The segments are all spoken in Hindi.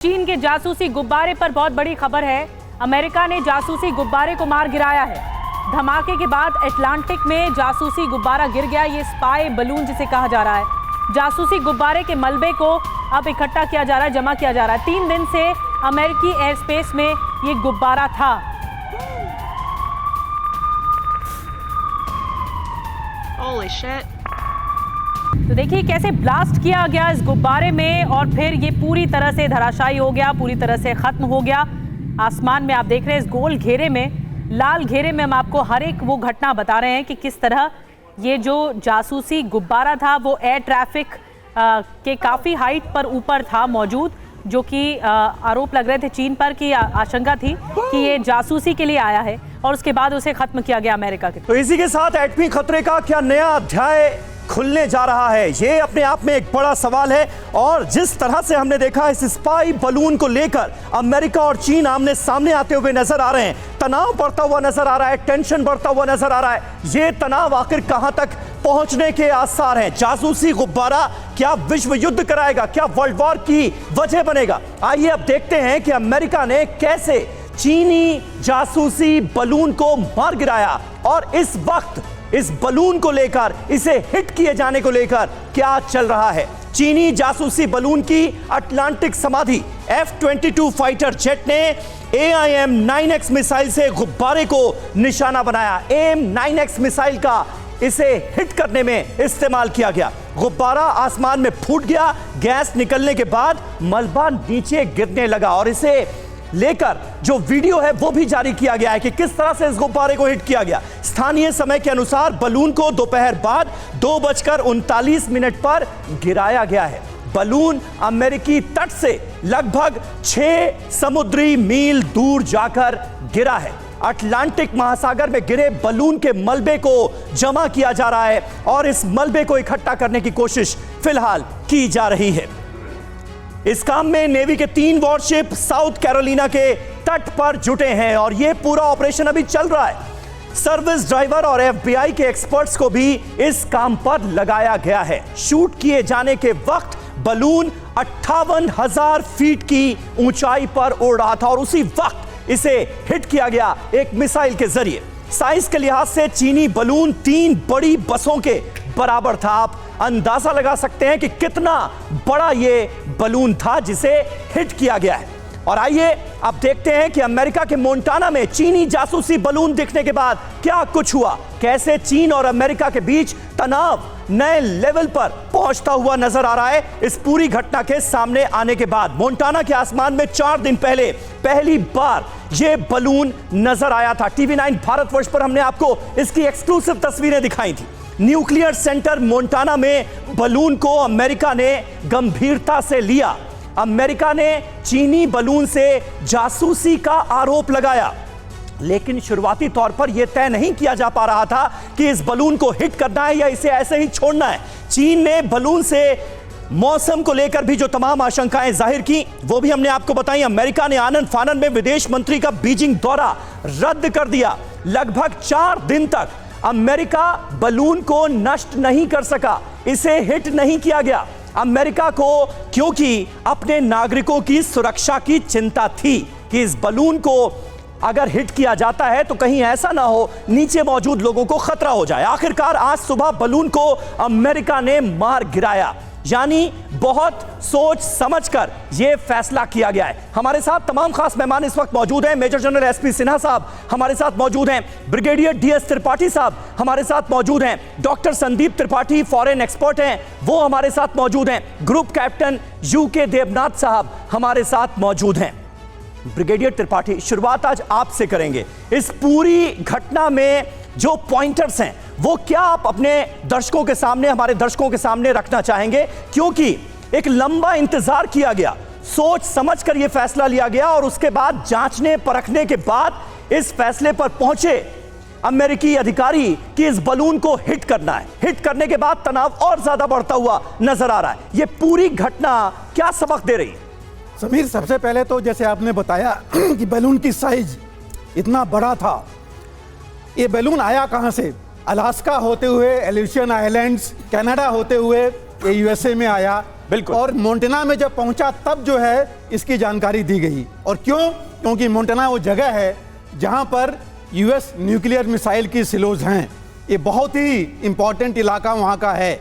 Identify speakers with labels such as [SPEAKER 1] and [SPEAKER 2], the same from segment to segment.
[SPEAKER 1] चीन के जासूसी गुब्बारे पर बहुत बड़ी खबर है। अमेरिका ने जासूसी गुब्बारे को मार गिराया है। धमाके के बाद अटलांटिक में जासूसी गुब्बारा गिर गया। ये स्पाई बलून जिसे कहा जा रहा है। जासूसी गुब्बारे के मलबे को अब इकट्ठा किया जा रहा है, जमा किया जा रहा है। 3 दिन से अमेरिकी एयर स्पेस में ये गुब्बारा था।
[SPEAKER 2] Holy shit.
[SPEAKER 1] तो देखिए कैसे ब्लास्ट किया गया इस गुब्बारे में और फिर ये पूरी तरह से धराशायी हो गया, पूरी तरह से खत्म हो गया। आसमान में आप देख रहे हैं इस गोल घेरे में, लाल घेरे में हम आपको हर एक वो घटना बता रहे हैं कि किस तरह ये जो जासूसी गुब्बारा था वो एयर ट्रैफिक के काफ़ी हाइट पर ऊपर था मौजूद, जो कि आरोप लग रहे थे चीन पर कि आशंका थी कि ये जासूसी के लिए आया है और उसके बाद उसे खत्म किया गया अमेरिका के।
[SPEAKER 3] तो इसी के साथ एटमी खतरे का क्या नया अध्याय खुलने जा रहा है, ये अपने आप में एक बड़ा सवाल है। और जिस तरह से हमने देखा इस स्पाई बलून को लेकर अमेरिका और चीन आमने सामने आते हुए नजर आ रहे हैं, तनाव बढ़ता हुआ नजर आ रहा है, टेंशन बढ़ता हुआ नजर आ रहा है। ये तनाव आखिर कहां तक पहुंचने के आसार हैं? जासूसी गुब्बारा क्या विश्व युद्ध कराएगा, क्या वर्ल्ड वॉर की वजह बनेगा? आइए अब देखते हैं कि अमेरिका ने कैसे चीनी जासूसी बलून को मार गिराया और इस वक्त इस बलून को लेकर, इसे हिट किए जाने को लेकर क्या चल रहा है। चीनी जासूसी बलून की अटलांटिक समाधि F-22 फाइटर जेट ने AIM-9X मिसाइल से गुब्बारे को निशाना बनाया। AIM-9X मिसाइल का इसे हिट करने में इस्तेमाल किया गया। गुब्बारा आसमान में फूट गया, गैस निकलने के बाद मलबा नीचे गिरने लगा और इसे लेकर जो वीडियो है वो भी जारी किया गया है कि किस तरह से इस गुब्बारे को हिट किया गया। स्थानीय समय के अनुसार बलून को दोपहर बाद 2:39 पर गिराया गया है। बलून अमेरिकी तट से लगभग 6 समुद्री मील दूर जाकर गिरा है। अटलांटिक महासागर में गिरे बलून के मलबे को जमा किया जा रहा है और इस मलबे को इकट्ठा करने की कोशिश फिलहाल की जा रही है। इस काम में नेवी के 3 वॉरशिप साउथ कैरोलिना के तट पर जुटे हैं और यह पूरा ऑपरेशन अभी चल रहा है। सर्विस ड्राइवर और FBI के एक्सपर्ट्स को भी इस काम पर लगाया गया है। शूट किए जाने के वक्त बलून 58,000 फीट की ऊंचाई पर उड़ रहा था और उसी वक्त इसे हिट किया गया एक मिसाइल के जरिए। साइज के लिहाज से चीनी बलून 3 बड़ी बसों के बराबर था। आप अंदाजा लगा सकते हैं कि कितना बड़ा ये बलून था जिसे हिट किया गया है। और आइए अब देखते हैं कि अमेरिका के मोंटाना में चीनी जासूसी बलून दिखने के बाद क्या कुछ हुआ, कैसे चीन और अमेरिका के बीच तनाव नए लेवल पर पहुंचता हुआ नजर आ रहा है। इस पूरी घटना के सामने आने के बाद मोंटाना के आसमान में 4 दिन पहले पहली बार यह बलून नजर आया था। TV9 भारतवर्ष पर हमने आपको इसकी एक्सक्लूसिव तस्वीरें दिखाई थी। न्यूक्लियर सेंटर मोंटाना में बलून को अमेरिका ने गंभीरता से लिया। अमेरिका ने चीनी बलून से जासूसी का आरोप लगाया, लेकिन शुरुआती तौर पर यह तय नहीं किया जा पा रहा था कि इस बलून को हिट करना है या इसे ऐसे ही छोड़ना है। चीन ने बलून से मौसम को लेकर भी जो तमाम आशंकाएं जाहिर की वो भी हमने आपको बताई। अमेरिका ने आनन फानन में विदेश मंत्री का बीजिंग दौरा रद्द कर दिया। लगभग 4 दिन तक अमेरिका बलून को नष्ट नहीं कर सका, इसे हिट नहीं किया गया। अमेरिका को क्योंकि अपने नागरिकों की सुरक्षा की चिंता थी कि इस बलून को अगर हिट किया जाता है तो कहीं ऐसा ना हो नीचे मौजूद लोगों को खतरा हो जाए। आखिरकार आज सुबह बलून को अमेरिका ने मार गिराया, यानी बहुत सोच समझकर यह फैसला किया गया है। हमारे साथ तमाम खास मेहमान इस वक्त मौजूद हैं। मेजर जनरल SP सिन्हा साहब हमारे साथ मौजूद हैं, ब्रिगेडियर DS त्रिपाठी साहब हमारे साथ मौजूद हैं, doctor Sandeep Tripathi foreign expert हैं वो हमारे साथ मौजूद हैं, ग्रुप कैप्टन UK देवनाथ साहब हमारे साथ मौजूद हैं। ब्रिगेडियर त्रिपाठी, शुरुआत आज आपसे करेंगे। इस पूरी घटना में जो पॉइंटर्स हैं वो क्या आप अपने दर्शकों के सामने, हमारे दर्शकों के सामने रखना चाहेंगे? क्योंकि एक लंबा इंतजार किया गया, सोच समझकर यह फैसला लिया गया और उसके बाद जांचने परखने के बाद इस फैसले पर पहुंचे अमेरिकी अधिकारी कि इस बलून को हिट करना है। हिट करने के बाद तनाव और ज्यादा बढ़ता हुआ नजर आ रहा है। यह पूरी घटना क्या सबक दे रही है?
[SPEAKER 4] समीर, सबसे पहले तो जैसे आपने बताया कि बैलून की साइज इतना बड़ा था, ये बैलून आया कहां से? अलास्का होते हुए, एलिशन आइलैंड्स, कनाडा होते हुए ये USA में आया,
[SPEAKER 3] बिल्कुल।
[SPEAKER 4] और मोंटेना में जब पहुंचा तब जो है इसकी जानकारी दी गई। और क्यों? क्योंकि मोंटेना वो जगह है जहां पर यूएस न्यूक्लियर मिसाइल की सिलोज हैं। ये बहुत ही इंपॉर्टेंट इलाका वहां का है।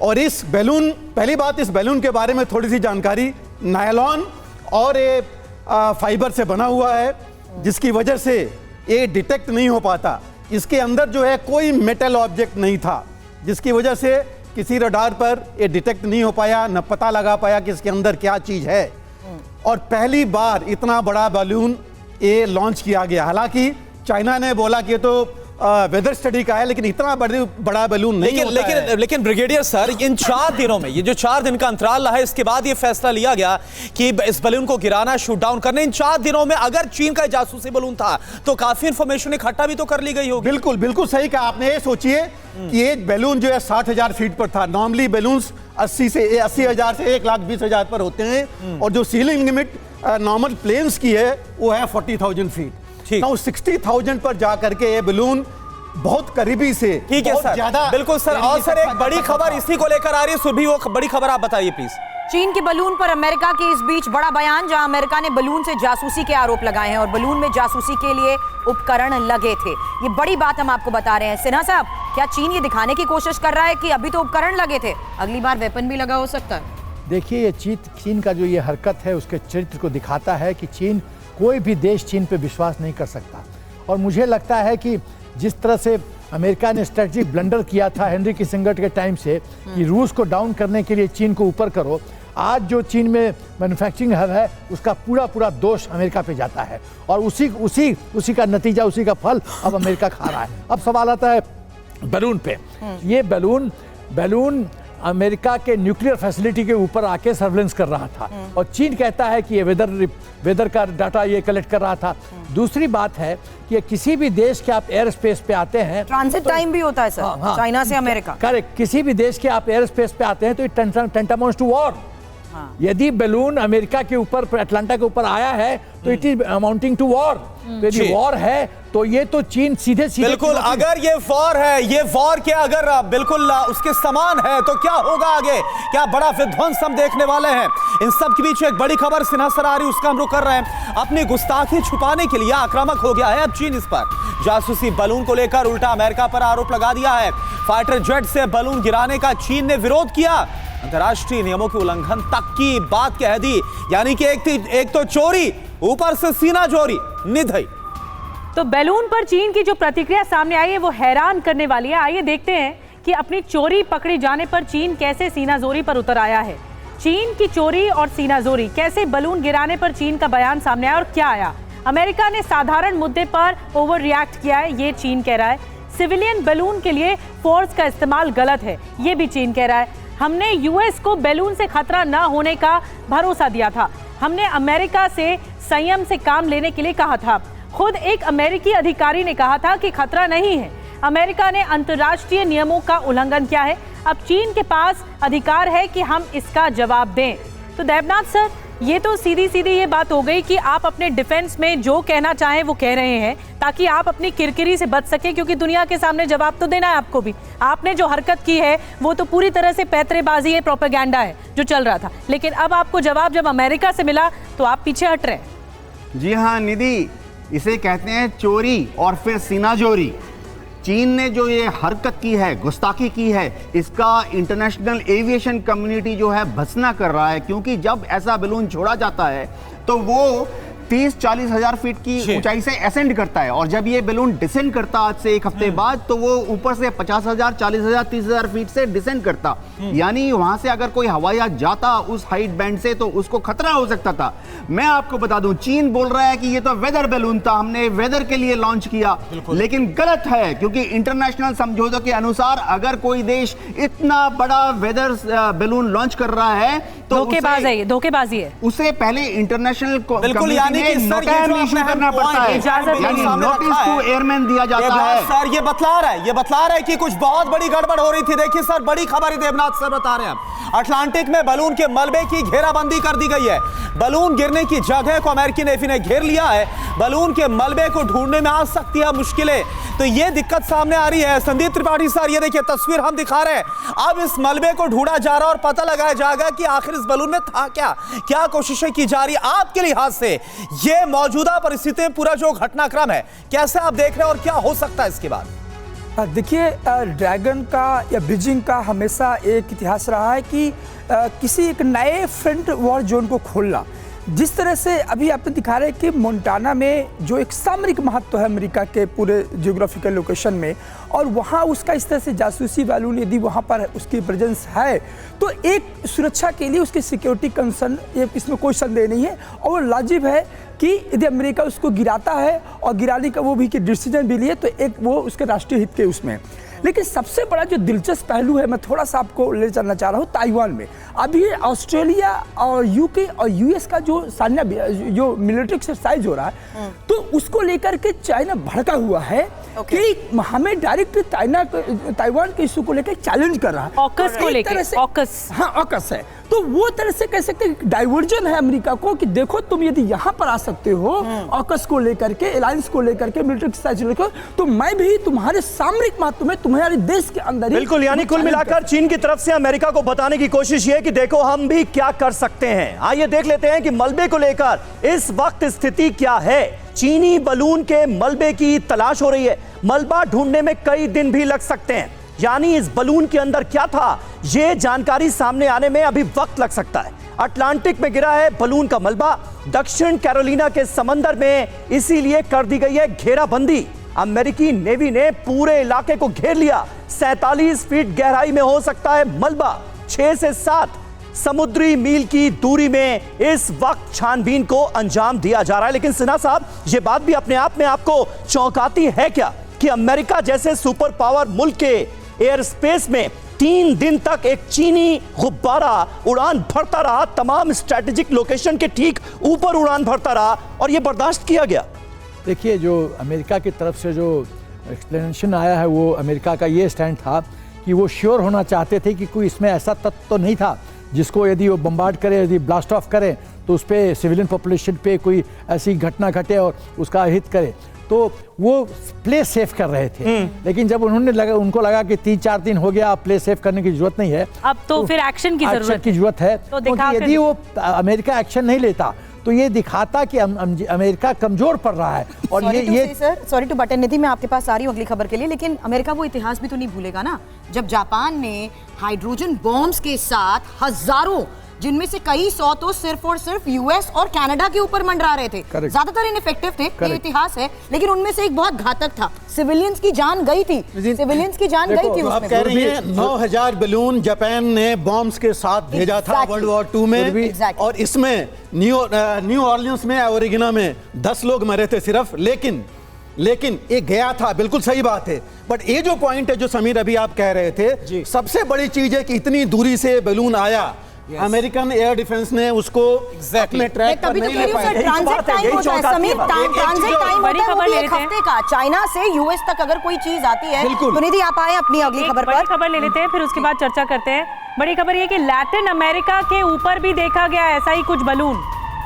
[SPEAKER 4] और इस बैलून, पहली बात, इस बैलून के बारे में थोड़ी सी जानकारी, नायलॉन और ये फाइबर से बना हुआ है, जिसकी वजह से ये डिटेक्ट नहीं हो पाता। इसके अंदर जो है कोई मेटल ऑब्जेक्ट नहीं था, जिसकी वजह से किसी रडार पर ये डिटेक्ट नहीं हो पाया, न पता लगा पाया कि इसके अंदर क्या चीज है। और पहली बार इतना बड़ा बैलून ये लॉन्च किया गया। हालांकि चाइना ने बोला कि ये तो वेदर स्टडी का है, लेकिन इतना बड़ा बैलून नहीं होता है।
[SPEAKER 5] लेकिन ब्रिगेडियर सर, इन 4 दिनों में, ये जो 4 दिन का अंतराल रहा है, इसके बाद ये फैसला लिया गया कि इस बैलून को गिराना, शूट डाउन करने। इन 4 दिनों में अगर चीन का जासूसी बैलून था तो काफी इंफॉर्मेशन इकट्ठा भी तो कर ली गई होगी।
[SPEAKER 4] बिल्कुल बिल्कुल सही कहा आपने। ये सोचिए कि एक बैलून जो है 60,000 फीट पर था। नॉर्मली बैलून्स 80,000 से 1,20,000 पर होते हैं, और जो सीलिंग लिमिट नॉर्मल प्लेन्स की है वो है 40,000 फीट। तो 60,000 पर जाकर के ये बैलून बहुत करीबी से,
[SPEAKER 5] ठीक है सर, बिल्कुल सर। और सर एक बड़ी खबर इसी को लेकर आ रही है, सुरभि, वो बड़ी खबर आप बताइए प्लीज।
[SPEAKER 6] चीन के बलून पर अमेरिका के इस बीच बड़ा बयान, जहां अमेरिका ने बलून से जासूसी के आरोप लगाए हैं और बलून में जासूसी के लिए उपकरण लगे थे। ये बड़ी बात हम आपको बता रहे हैं। सिन्हा साहब, क्या चीन ये दिखाने की कोशिश कर रहा है कि अभी तो उपकरण लगे थे, अगली बार वेपन भी लगा हो सकता है?
[SPEAKER 7] देखिए, ये चीन का जो ये हरकत है उसके चरित्र को दिखाता है कि चीन, कोई भी देश चीन पे विश्वास नहीं कर सकता। और मुझे लगता है कि जिस तरह से अमेरिका ने स्ट्रेटजिक ब्लंडर किया था हेनरी किसिंगर के टाइम से कि रूस को डाउन करने के लिए चीन को ऊपर करो, आज जो चीन में मैन्युफैक्चरिंग हब है उसका पूरा दोष अमेरिका पे जाता है। और उसी का नतीजा, उसी का फल अब अमेरिका खा रहा है। अब सवाल आता है बैलून पे। ये बैलून अमेरिका के न्यूक्लियर फैसिलिटी के ऊपर आके सर्वेलेंस कर रहा था, और चीन कहता है कि ये वेदर का डाटा ये कलेक्ट कर रहा था। दूसरी बात है कि किसी भी देश के आप एयर स्पेस पे आते हैं,
[SPEAKER 6] ट्रांजिट टाइम भी होता है सर।
[SPEAKER 7] हाँ,
[SPEAKER 6] चाइना से अमेरिका,
[SPEAKER 7] करेक्ट। किसी भी देश के आप एयर स्पेस पे आते हैं तो इट टेंटामाउंट्स टू वॉर। यदि बैलून अमेरिका के ऊपर, अटलांटा के ऊपर आया है तो it is amounting to war. यदि वॉर है तो ये तो चीन सीधे
[SPEAKER 5] बिल्कुल, अगर ये वॉर है, ये वॉर के अगर बिल्कुल उसके समान है तो क्या होगा आगे, क्या बड़ा विध्वंस हम देखने वाले हैं। इन सब के बीच एक बड़ी खबर सिन्हा सर आ रही, उसका हम रुख कर रहे हैं। अपनी गुस्ताखी छुपाने के लिए आक्रामक हो गया है अब चीन। इस पर जासूसी बलून को लेकर उल्टा अमेरिका पर आरोप लगा दिया है। फाइटर जेट से बलून गिराने का चीन ने विरोध किया, अंतर्राष्ट्रीय नियमों के उल्लंघन तक की बात कह दी। यानी कि एक तो चोरी, ऊपर से सीना चोरी, निधई।
[SPEAKER 1] तो बैलून पर चीन की जो प्रतिक्रिया सामने आई है वो हैरान करने वाली है। आइए देखते हैं कि अपनी चोरी पकड़े जाने पर चीन कैसे सीनाजोरी पर उतर आया है। चीन की चोरी और सीनाजोरी, कैसे बलून गिराने पर चीन का बयान सामने आया और क्या आया। अमेरिका ने साधारण मुद्दे पर ओवर रिएक्ट किया है, ये चीन कह रहा है। सिविलियन बैलून के लिए फोर्स का इस्तेमाल गलत है, ये भी चीन कह रहा है। हमने यूएस को बैलून से खतरा न होने का भरोसा दिया था, हमने अमेरिका से संयम से काम लेने के लिए कहा था। खुद एक अमेरिकी अधिकारी ने कहा था कि खतरा नहीं है। अमेरिका ने अंतर्राष्ट्रीय नियमों का उल्लंघन किया है, अब चीन के पास अधिकार है कि हम इसका जवाब दें। तो देवनाथ सर, ये तो सीधी ये बात हो गई कि आप अपने डिफेंस में जो कहना चाहें वो कह रहे हैं ताकि आप अपनी किरकिरी से बच सके, क्योंकि दुनिया के सामने जवाब तो देना है आपको भी। आपने जो हरकत की है वो तो पूरी तरह से पैतरेबाजी है, प्रोपेगेंडा है जो चल रहा था, लेकिन अब आपको जवाब जब अमेरिका से मिला तो आप पीछे हट रहे हैं।
[SPEAKER 8] जी हाँ निधि, इसे कहते हैं चोरी और फिर सीनाजोरी। चीन ने जो ये हरकत की है, गुस्ताखी की है, इसका इंटरनेशनल एविएशन कम्युनिटी जो है भत्सना कर रहा है, क्योंकि जब ऐसा बैलून छोड़ा जाता है तो वो 30-40 हजार फीट की ऊंचाई से असेंड करता है, और जब ये बैलून डिसेंड करता आज से एक हफ्ते बाद तो वो ऊपर से 50,000, 40,000, 30,000 फीट से डिसेंड करता। यानी वहां से अगर कोई हवाई जहाज जाता उस हाइट बैंड से तो उसको खतरा हो सकता था। मैं आपको बता दूं, चीन बोल रहा है कि ये तो वेदर बैलून था, हमने वेदर के लिए लॉन्च किया, लेकिन गलत है, क्योंकि इंटरनेशनल समझौतों के अनुसार अगर कोई देश इतना बड़ा वेदर बैलून लॉन्च कर रहा है तो
[SPEAKER 1] धोखेबाजी है।
[SPEAKER 8] उसे पहले इंटरनेशनल
[SPEAKER 5] बिल्कुल, यानी यानी कि
[SPEAKER 8] में
[SPEAKER 5] सर
[SPEAKER 8] नोटिस
[SPEAKER 5] ये जो
[SPEAKER 8] इशू
[SPEAKER 5] आपने
[SPEAKER 8] करना पड़ता है,
[SPEAKER 1] इजाजत
[SPEAKER 8] यानी
[SPEAKER 5] सामने
[SPEAKER 8] नोटिस
[SPEAKER 5] रखा
[SPEAKER 8] को
[SPEAKER 5] है।
[SPEAKER 8] एयरमैन दिया
[SPEAKER 5] ये
[SPEAKER 8] जाता
[SPEAKER 5] बात
[SPEAKER 8] है।
[SPEAKER 5] सर ये बतला रहा है कि कुछ बहुत बड़ी गड़बड़ हो रही थी। देखिए सर, बड़ी खबर है, देवनाथ सर बता रहे हैं अटलांटिक में बलून के मलबे की घेराबंदी कर दी गई है। बलून गिरने की जगह को अमेरिकी नेवी ने घेर लिया है। बलून के मलबे को ढूंढने में आ सकती है मुश्किलें, तो ये दिक्कत सामने आ रही है। संदीप त्रिपाठी सर, ये देखिए तस्वीर हम दिखा रहे हैं। अब इस मलबे को ढूंढा जा रहा है और पता लगाया जाएगा कि आखिर इस बलून में था क्या कोशिशें की जा रही है। आपके लिहाज से ये मौजूदा परिस्थितियां, पूरा जो घटनाक्रम है, कैसे आप देख रहे हैं और क्या हो सकता है इसके बाद?
[SPEAKER 9] देखिए, ड्रैगन का या बीजिंग का हमेशा एक इतिहास रहा है कि किसी एक नए फ्रंट वॉर जोन को खोलना। जिस तरह से अभी आपने दिखा रहे हैं कि मोंटाना में जो एक सामरिक महत्व है अमेरिका के पूरे जियोग्राफिकल लोकेशन में, और वहाँ उसका इस तरह से जासूसी बैलून यदि वहाँ पर उसकी प्रेजेंस है तो एक सुरक्षा के लिए उसकी सिक्योरिटी कंसर्न, ये इसमें कोई संदेह नहीं है। और लाजिब है कि यदि अमेरिका उसको गिराता है और गिराने का वो भी कि डिसीजन भी लिए, तो एक वो उसके राष्ट्रीय हित के उसमें। लेकिन सबसे बड़ा जो दिलचस्प पहलू है, मैं थोड़ा सा आपको ले चलना चाह रहा हूँ ताइवान में। अभी ऑस्ट्रेलिया और यूके और यूएस का जो जो मिलिट्री एक्सरसाइज हो रहा है, तो उसको लेकर के चाइना भड़का हुआ है कि हमें डायरेक्ट ताइवान के इशू को लेकर चैलेंज कर रहा है।
[SPEAKER 1] ऑकस को लेकर, ऑकस,
[SPEAKER 9] हाँ ऑकस है, तो वो तरह से कह सकते हैं डाइवर्जन है अमेरिका को कि देखो तुम यदि यहाँ पर आ सकते हो ऑकस को लेकर के, अलायंस को लेकर के, मिलिट्री एक्सरसाइज को लेकर, तो मैं भी तुम्हारे सामरिक महत्व में तुम्हारे देश के अंदर ही
[SPEAKER 3] बिल्कुल, यानी कुल मिलाकर चीन की तरफ से अमेरिका को बताने की कोशिश ये कि देखो हम भी क्या कर सकते हैं। आइए देख लेते हैं कि मलबे को लेकर इस वक्त स्थिति क्या है। चीनी बलून के मलबे की तलाश हो रही है। मलबा ढूंढने में कई दिन भी लग सकते हैं, यानी इस बलून के अंदर क्या था यह जानकारी सामने आने में अभी वक्त लग सकता है। अटलांटिक में गिरा है बलून का मलबा, दक्षिण कैरोलिना के समंदर में इसीलिए कर दी गई है घेराबंदी। अमेरिकी नेवी ने पूरे इलाके को घेर लिया। 47 फीट गहराई में हो सकता है मलबा। 6 से 7 समुद्री मील की दूरी में इस वक्त छानबीन को अंजाम दिया जा रहा है। लेकिन सिन्हा साहब, यह बात भी अपने आप में आपको चौंकाती है क्या कि अमेरिका जैसे सुपर पावर मुल्क के एयर स्पेस में 3 दिन तक एक चीनी गुब्बारा उड़ान भरता रहा, तमाम स्ट्रेटेजिक लोकेशन के ठीक ऊपर उड़ान भरता रहा, और यह बर्दाश्त किया गया?
[SPEAKER 7] देखिए, जो अमेरिका की तरफ से जो एक्सप्लेनेशन आया है, वो अमेरिका का ये स्टैंड था कि वो श्योर होना चाहते थे कि कोई इसमें ऐसा तत्व तो नहीं था जिसको यदि वो बम्बार्ड करे, यदि ब्लास्ट ऑफ करे तो उस पर सिविलियन पॉपुलेशन पे कोई ऐसी घटना घटे और उसका हित करे। तो वो प्ले सेफ कर रहे थे। लेकिन जब उनको लगा कि 3-4 दिन हो गया, प्ले सेफ करने की जरूरत नहीं है,
[SPEAKER 1] अब तो फिर एक्शन की जरूरत
[SPEAKER 7] है। तो यदि वो अमेरिका एक्शन नहीं लेता तो ये दिखाता कि अमेरिका कमजोर पड़ रहा है। और
[SPEAKER 6] सॉरी टू बटन निधि, मैं आपके पास आ रही हूँ अगली खबर के लिए, लेकिन अमेरिका वो इतिहास भी तो नहीं भूलेगा ना, जब जापान ने हाइड्रोजन बॉम्ब्स के साथ हजारों, जिनमें से कई 100 तो सिर्फ और सिर्फ यूएस और कनाडा के ऊपर मंडरा रहे थे, ज्यादातर इनइफेक्टिव थे, ये इतिहास है, लेकिन उनमें से एक बहुत घातक था। सिविलियंस की जान गई थी, सिविलियंस की जान गई थी।
[SPEAKER 4] तो आप कह रही हैं 9000 बलून जापान ने बॉम्ब्स के साथ भेजा था वर्ल्ड वॉर 2 में, और इसमें न्यू ऑर्लियंस में, ओरिजिना में 10 लोग मरे थे सिर्फ। लेकिन एक गया था, बिल्कुल सही बात है। बट ये जो पॉइंट है जो समीर अभी आप कह रहे थे, सबसे बड़ी चीज है कि इतनी दूरी से बलून आया, अमेरिकन एयर डिफेंस ने उसको अपने ट्रैक पर नहीं ले पाया।
[SPEAKER 6] ट्रांजिट टाइम होता है समीर, ट्रांजिट टाइम होता है, वो भी एक हफ्ते का। चाइना से यूएस तक अगर कोई चीज आती है, तो निधि आप आए अपनी अगली खबर पर।
[SPEAKER 1] खबर ले लेते हैं, फिर उसके बाद चर्चा करते हैं। बड़ी खबर ये कि लैटिन अमेरिका के ऊपर भी देखा गया ऐसा ही कुछ बलून,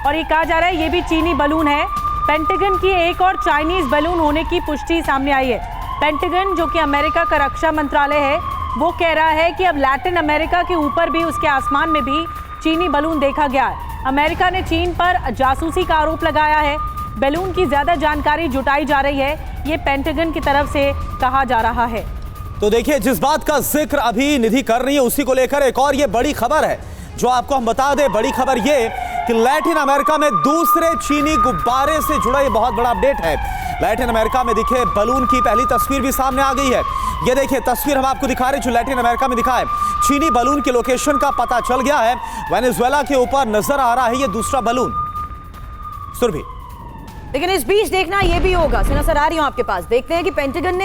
[SPEAKER 1] और ये कहा जा रहा है ये भी चीनी बलून है। पेंटागन की एक और चाइनीज बलून होने की पुष्टि सामने आई है। पेंटागन, जो कि अमेरिका का रक्षा मंत्रालय है, वो कह रहा है कि अब लैटिन अमेरिका के ऊपर भी, उसके आसमान में भी चीनी बलून देखा गया है। अमेरिका ने चीन पर जासूसी का आरोप लगाया है। बलून की ज्यादा जानकारी जुटाई जा रही है, ये पेंटागन की तरफ से कहा जा रहा है।
[SPEAKER 5] तो देखिए, जिस बात का जिक्र अभी निधि कर रही है, उसी को लेकर एक और ये बड़ी खबर है जो आपको हम बता दें। बड़ी खबर ये कि लैटिन अमेरिका में दूसरे चीनी गुब्बारे से जुड़ा ये बहुत बड़ा अपडेट है। लैटिन अमेरिका में दिखे बलून की पहली तस्वीर भी सामने आ गई है। ये देखिए तस्वीर हम आपको दिखा रहे हैं जो लैटिन अमेरिका में दिखा है। चीनी बलून के लोकेशन का पता चल गया है। वेनेजुएला के ऊपर नजर आ रहा है ये दूसरा बलून। सुरभि,
[SPEAKER 6] लेकिन इस बीच देखना ये भी होगा, सिन्हा सर आ रही हूं आपके पास, देखते हैं कि पेंटागन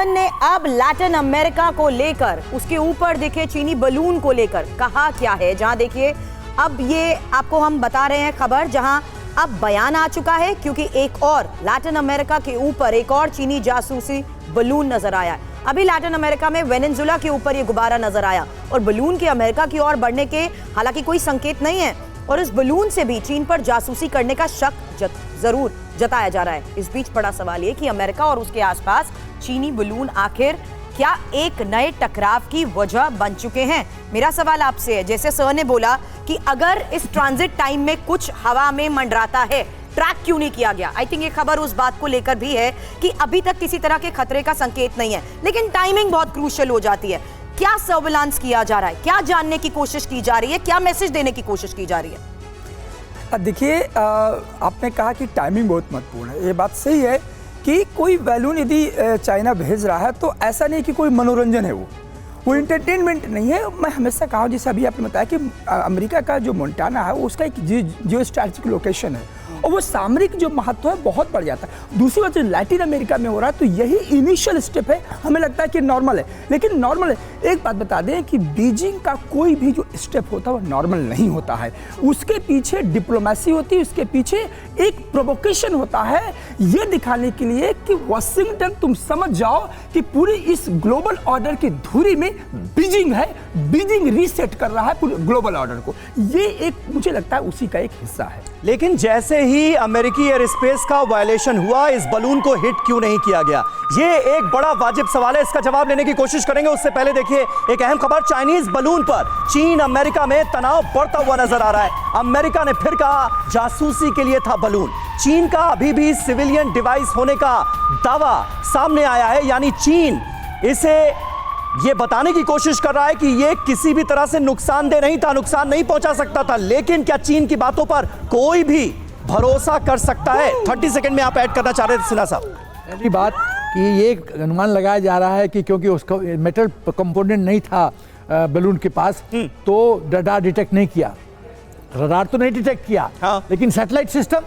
[SPEAKER 6] ने अब लैटिन अमेरिका को लेकर, उसके ऊपर देखिए चीनी बलून को लेकर कहा क्या है। जहां देखिए अब ये आपको हम बता रहे हैं खबर जहां अब बयान आ चुका है, क्योंकि एक और लैटिन अमेरिका के ऊपर एक और चीनी जासूसी बलून नजर आया है। अभी लैटिन अमेरिका में वेनेजुएला के ऊपर ये गुब्बारा नजर आया और बलून के अमेरिका की ओर बढ़ने के हालांकि कोई संकेत नहीं है, और इस बलून से भी चीन पर जासूसी करने का शक जरूर जताया जा रहा है। इस बीच बड़ा सवाल ये कि अमेरिका और उसके आसपास चीनी बलून आखिर क्या एक नए टकराव की वजह बन चुके हैं? मेरा सवाल आपसे है, जैसे सर ने बोला कि अगर इस ट्रांजिट टाइम में कुछ हवा में मंडराता है, ट्रैक क्यों नहीं किया गया? आई थिंक ये खबर उस बात को लेकर भी है कि अभी तक किसी तरह के खतरे का संकेत नहीं है, लेकिन टाइमिंग बहुत क्रूशियल हो जाती है। क्या सर्विलांस किया जा रहा है, क्या जानने की कोशिश की जा रही है, क्या मैसेज देने की कोशिश की जा रही है?
[SPEAKER 9] देखिए, आपने कहा कि टाइमिंग बहुत महत्वपूर्ण है। ये बात सही है कि कोई बैलून यदि चाइना भेज रहा है तो ऐसा नहीं कि कोई मनोरंजन है, वो इंटरटेनमेंट नहीं है। मैं हमेशा कहा, जैसे अभी आपने बताया कि अमेरिका का जो मोंटाना है वो उसका एक जियो स्ट्रैटेजिक लोकेशन है और वो सामरिक जो महत्व है बहुत बढ़ जाता है। दूसरी बात, जो लैटिन अमेरिका में हो रहा है तो यही इनिशियल स्टेप है, हमें लगता है कि नॉर्मल है, लेकिन नॉर्मल है। एक बात बता दें कि बीजिंग का कोई भी जो स्टेप होता है वो नॉर्मल नहीं होता है, उसके पीछे डिप्लोमेसी होती है, उसके पीछे एक प्रोवोकेशन होता है, ये दिखाने के लिए कि वाशिंगटन तुम समझ जाओ कि पूरी इस ग्लोबल ऑर्डर की धुरी में बीजिंग है, बीजिंग रीसेट कर रहा है पूरे ग्लोबल ऑर्डर को। ये एक मुझे लगता है उसी का एक हिस्सा है।
[SPEAKER 3] लेकिन जैसे ही अमेरिकी एयर स्पेस का वायलेशन हुआ, इस बलून को हिट क्यों नहीं किया गया? ये एक बड़ा वाजिब सवाल है, इसका जवाब लेने की कोशिश करेंगे। उससे पहले देखिए एक अहम खबर, चाइनीज बलून पर चीन अमेरिका में तनाव बढ़ता हुआ नजर आ रहा है। अमेरिका ने फिर कहा जासूसी के लिए था बलून। चीन का अभी भी सिविलियन डिवाइस होने का दावा सामने आया है, यानी चीन इसे ये बताने की कोशिश कर रहा है कि ये किसी भी तरह से नुकसानदेह नहीं था, नुकसान नहीं पहुंचा सकता था। लेकिन क्या चीन की बातों पर कोई भी भरोसा कर सकता है? 30 सेकंड में आप ऐड करना चाह रहे थे सिन्हा साहब।
[SPEAKER 7] पहली बात कि ये अनुमान लगाया जा रहा है कि क्योंकि उसका मेटल कंपोनेंट नहीं था बलून के पास, तो रडार डिटेक्ट नहीं किया। रडार तो नहीं डिटेक्ट किया,
[SPEAKER 3] हाँ।
[SPEAKER 7] लेकिन सैटेलाइट सिस्टम,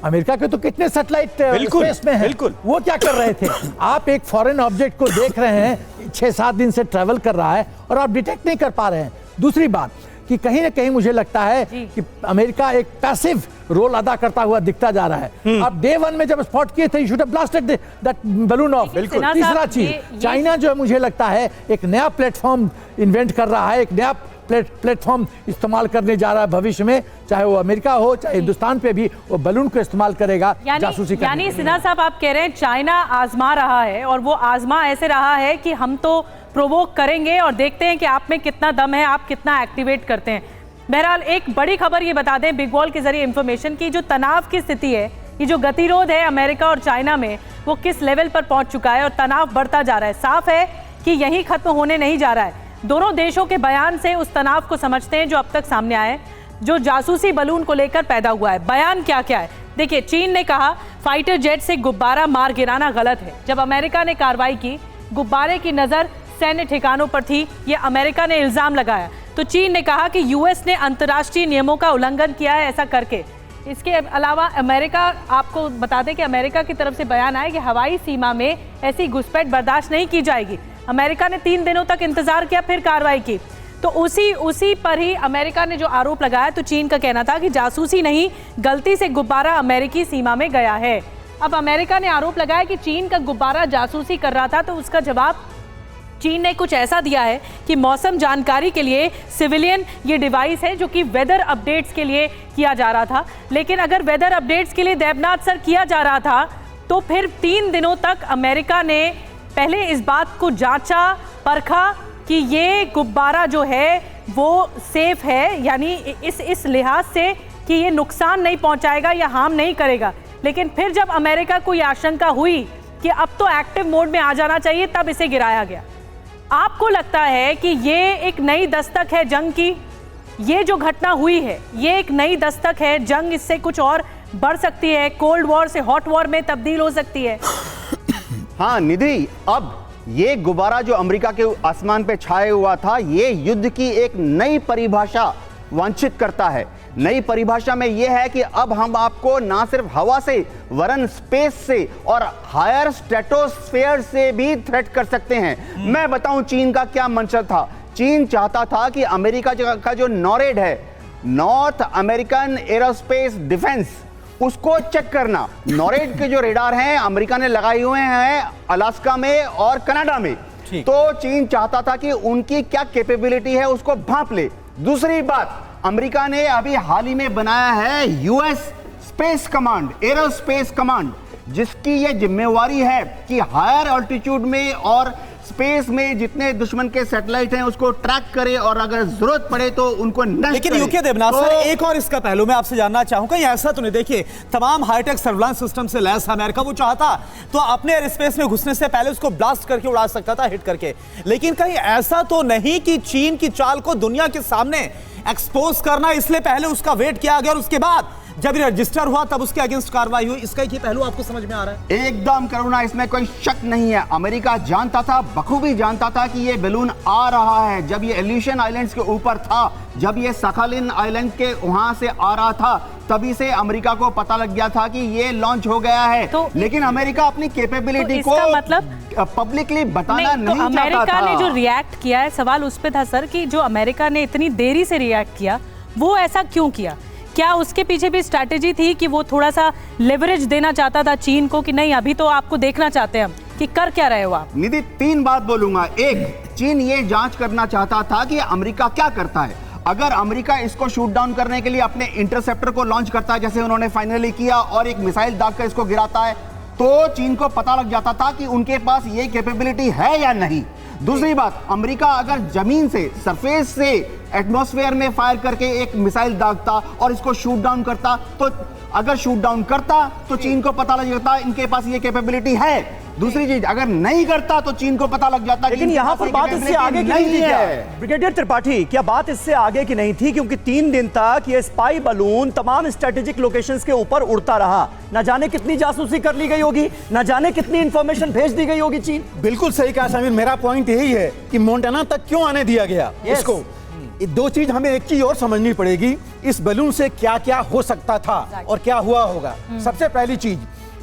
[SPEAKER 7] अमेरिका के तो कितने सैटेलाइट स्पेस में हैं, वो क्या कर रहे थे? आप एक फॉरेन ऑब्जेक्ट को देख रहे हैं, 6-7 दिन से ट्रैवल कर रहा है और आप डिटेक्ट नहीं कर पा रहे हैं। दूसरी बात कि कहीं ना कहीं मुझे लगता है कि अमेरिका एक पैसिव रोल अदा करता हुआ दिखता जा रहा है। आप डे 1 में जब स्पॉट किए थे, you should have blasted that balloon of. तीसरा चीज, चाइना जो है मुझे लगता है एक नया प्लेटफॉर्म इन्वेंट कर रहा है, एक नया प्लेटफॉर्म इस्तेमाल करने जा रहा है भविष्य में, चाहे वो अमेरिका हो चाहे हिंदुस्तान पे भी वो बलून को इस्तेमाल करेगा जासूसी करने।
[SPEAKER 1] यानी सिन्हा साहब आप कह रहे हैं चाइना आजमा रहा है, और वो आजमा ऐसे रहा है कि हम तो प्रोवोक करेंगे और देखते हैं कि आप में कितना दम है, आप कितना एक्टिवेट करते हैं। बहरहाल एक बड़ी खबर ये बता दें बिग वॉल के जरिए इंफॉर्मेशन की, जो तनाव की स्थिति है, ये जो गतिरोध है अमेरिका और चाइना में, वो किस लेवल पर पहुंच चुका है और तनाव बढ़ता जा रहा है। साफ है कि यही खत्म होने नहीं जा रहा है। दोनों देशों के बयान से उस तनाव को समझते हैं जो अब तक सामने आया है, जो जासूसी बलून को लेकर पैदा हुआ है। बयान क्या क्या है देखिए। चीन ने कहा फाइटर जेट से गुब्बारा मार गिराना गलत है। जब अमेरिका ने कार्रवाई की, गुब्बारे की नजर सैन्य ठिकानों पर थी, ये अमेरिका ने इल्जाम लगाया। तो चीन ने कहा कि यूएस ने अंतर्राष्ट्रीय नियमों का उल्लंघन किया है ऐसा करके। इसके अलावा अमेरिका, आपको बता दें कि अमेरिका की तरफ से बयान आया कि हवाई सीमा में ऐसी घुसपैठ बर्दाश्त नहीं की जाएगी। अमेरिका ने 3 दिनों तक इंतजार किया, फिर कार्रवाई की। तो उसी पर ही अमेरिका ने जो आरोप लगाया, तो चीन का कहना था कि जासूसी नहीं, गलती से गुब्बारा अमेरिकी सीमा में गया है। अब अमेरिका ने आरोप लगाया कि चीन का गुब्बारा जासूसी कर रहा था, तो उसका जवाब चीन ने कुछ ऐसा दिया है कि मौसम जानकारी के लिए सिविलियन ये डिवाइस है, जो कि वेदर अपडेट्स के लिए किया जा रहा था। लेकिन अगर वेदर अपडेट्स के लिए देवनाथ सर किया जा रहा था, तो फिर 3 दिनों तक अमेरिका ने पहले इस बात को जांचा परखा कि ये गुब्बारा जो है वो सेफ है, यानी इस लिहाज से कि ये नुकसान नहीं पहुंचाएगा या हार्म नहीं करेगा। लेकिन फिर जब अमेरिका को ये आशंका हुई कि अब तो एक्टिव मोड में आ जाना चाहिए, तब इसे गिराया गया। आपको लगता है कि ये एक नई दस्तक है जंग की? ये जो घटना हुई है ये एक नई दस्तक है, जंग इससे कुछ और बढ़ सकती है, कोल्ड वॉर से हॉट वॉर में तब्दील हो सकती है?
[SPEAKER 8] हाँ निधि, अब ये गुब्बारा जो अमेरिका के आसमान पे छाए हुआ था, ये युद्ध की एक नई परिभाषा वांछित करता है। नई परिभाषा में यह है कि अब हम आपको ना सिर्फ हवा से वरन स्पेस से और हायर स्ट्रेटोस्फेयर से भी थ्रेट कर सकते हैं। मैं बताऊं चीन का क्या मंशा था। चीन चाहता था कि अमेरिका का जो नॉरेड है, नॉर्थ अमेरिकन एरोस्पेस डिफेंस, उसको चेक करना। नॉरेड के जो रेडार हैं अमेरिका ने लगाए हुए हैं अलास्का में और कनाडा में, तो चीन चाहता था कि उनकी क्या कैपेबिलिटी है उसको भांप ले। दूसरी बात, अमेरिका ने अभी हाल ही में बनाया है US space command, aerospace command, जिसकी यह जिम्मेवारी है कि हायर ऑल्टीट्यूड में और स्पेस में जितने दुश्मन के सैटेलाइट हैं उसको ट्रैक करे और अगर जरूरत पड़े तो उनको नष्ट
[SPEAKER 5] लेकिन
[SPEAKER 8] करे।
[SPEAKER 5] यूके देवनाथ सर, एक और इसका पहलू मैं आपसे जानना चाहूंगा, ये ऐसा तो नहीं, देखिए तमाम हाईटेक सर्विलांस सिस्टम से लैस अमेरिका, वो चाहता तो अपने एयर स्पेस में घुसने से पहले उसको ब्लास्ट करके उड़ा सकता था, हिट करके। लेकिन कहीं ऐसा तो नहीं कि चीन की चाल को दुनिया के सामने एक्सपोज करना, इसलिए पहले उसका वेट किया गया और उसके बाद जब रजिस्टर हुआ तब उसके अगेंस्ट कार्रवाई हुई, इसका ये पहलू आपको समझ में आ रहा है?
[SPEAKER 8] एकदम करुणा, इसमें कोई शक नहीं है। अमेरिका जानता था, बखूबी जानता था कि ये बैलून आ रहा है। जब ये एल्यूशन आइलैंड्स के ऊपर था, जब ये सखालिन आइलैंड के वहां से आ रहा था, तभी से अमेरिका को पता लग गया था कि ये लॉन्च हो गया है।
[SPEAKER 1] तो
[SPEAKER 8] लेकिन अमेरिका अपनी कैपेबिलिटी
[SPEAKER 1] तो
[SPEAKER 8] को
[SPEAKER 1] मतलब
[SPEAKER 8] पब्लिकली बताना नहीं
[SPEAKER 1] तो
[SPEAKER 8] चाहता
[SPEAKER 1] अमेरिका
[SPEAKER 8] था।
[SPEAKER 1] ने जो रिएक्ट किया है, सवाल उस पे था सर कि जो अमेरिका ने इतनी देरी से रिएक्ट किया, वो ऐसा क्यों किया? क्या उसके पीछे भी स्ट्रैटेजी थी कि वो थोड़ा सा लेवरेज देना चाहता था चीन को कि नहीं अभी तो आपको देखना चाहते हैं हम कि कर क्या रहे हो आप?
[SPEAKER 8] निधि, 3 बात बोलूंगा। एक, चीन ये जांच करना चाहता था कि अमेरिका क्या करता है। अगर अमेरिका इसको शूट डाउन करने के लिए अपने इंटरसेप्टर को लॉन्च करता है, जैसे उन्होंने फाइनली किया, और एक मिसाइल दागकर इसको गिराता है, तो चीन को पता लग जाता था कि उनके पास ये कैपेबिलिटी है या नहीं। दूसरी बात, अमेरिका अगर जमीन से, सरफेस से एटमॉस्फेयर में फायर करके एक मिसाइल दागता और इसको शूट डाउन करता, तो अगर शूट डाउन करता तो चीन को पता लग जाता इनके पास ये कैपेबिलिटी है। दूसरी चीज, अगर नहीं करता तो चीन को पता लग जाता।
[SPEAKER 3] लेकिन यहाँ पर बात इससे आगे की नहीं थी क्या? ब्रिगेडियर त्रिपाठी, क्या बात इससे आगे की नहीं थी? क्योंकि 3 दिन तक ये स्पाई बलून तमाम स्ट्रेटेजिक लोकेशंस के ऊपर उड़ता रहा, न जाने कितनी जासूसी कर ली गई होगी, न जाने कितनी इंफॉर्मेशन भेज दी गई होगी चीन।
[SPEAKER 4] बिल्कुल सही कहा समीर, मेरा पॉइंट यही है कि मोंटाना तक क्यों आने दिया गया इसको। ये 2 चीज हमें एक चीज और समझनी पड़ेगी, इस बैलून से क्या क्या हो सकता था और क्या हुआ होगा। सबसे पहली चीज,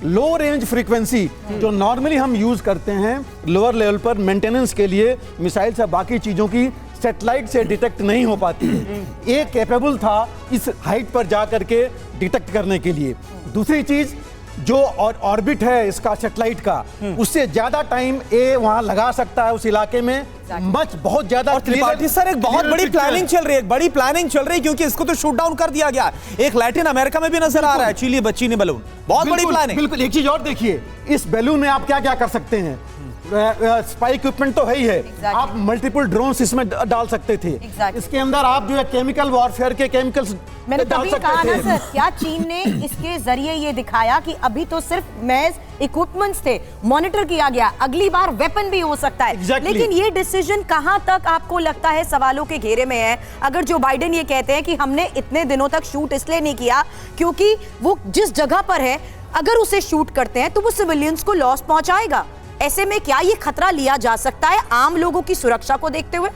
[SPEAKER 4] लो रेंज फ्रीक्वेंसी जो नॉर्मली हम यूज करते हैं लोअर लेवल पर मेंटेनेंस के लिए, मिसाइल से बाकी चीजों की सैटेलाइट से डिटेक्ट नहीं हो पाती है। ये कैपेबल था इस हाइट पर जा करके डिटेक्ट करने के लिए। दूसरी चीज, जो ऑर्बिट है इसका सैटेलाइट का, उससे ज्यादा टाइम ये वहां लगा सकता है उस इलाके में, बहुत ज्यादा।
[SPEAKER 5] और त्रिपाठी सर, एक बहुत बड़ी प्लानिंग चल रही है, बड़ी प्लानिंग चल रही है, क्योंकि इसको तो शूट डाउन कर दिया गया। एक लैटिन अमेरिका में भी नजर आ रहा है चीनी बलून, बहुत बड़ी प्लानिंग।
[SPEAKER 4] बिल्कुल, एक चीज और देखिए, इस बैलून में आप क्या क्या कर सकते हैं। स्पाई इक्विपमेंट तो है ही है, आप मल्टीपल ड्रोन्स इसमें डाल सकते थे। इसके अंदर आप जो है केमिकल वॉरफेयर के केमिकल्स
[SPEAKER 6] मैंने
[SPEAKER 4] डाल
[SPEAKER 6] तभी
[SPEAKER 4] सकते
[SPEAKER 6] कहा ना
[SPEAKER 4] थे।
[SPEAKER 6] सर, क्या चीन ने इसके जरिए ये दिखाया कि अभी तो सिर्फ महज इक्विपमेंट्स थे, मॉनिटर किया गया, अगली बार वेपन भी हो सकता है।
[SPEAKER 4] Exactly.
[SPEAKER 6] लेकिन ये डिसीजन कहां तक आपको लगता है सवालों के घेरे में है? अगर जो बाइडेन ये कहते हैं कि हमने इतने दिनों तक शूट इसलिए नहीं किया क्योंकि वो जिस जगह पर है, अगर उसे शूट करते हैं तो वो सिविलियंस को लॉस पहुंचाएगा, ऐसे में क्या ये खतरा लिया जा सकता है आम लोगों की सुरक्षा को देखते हुए?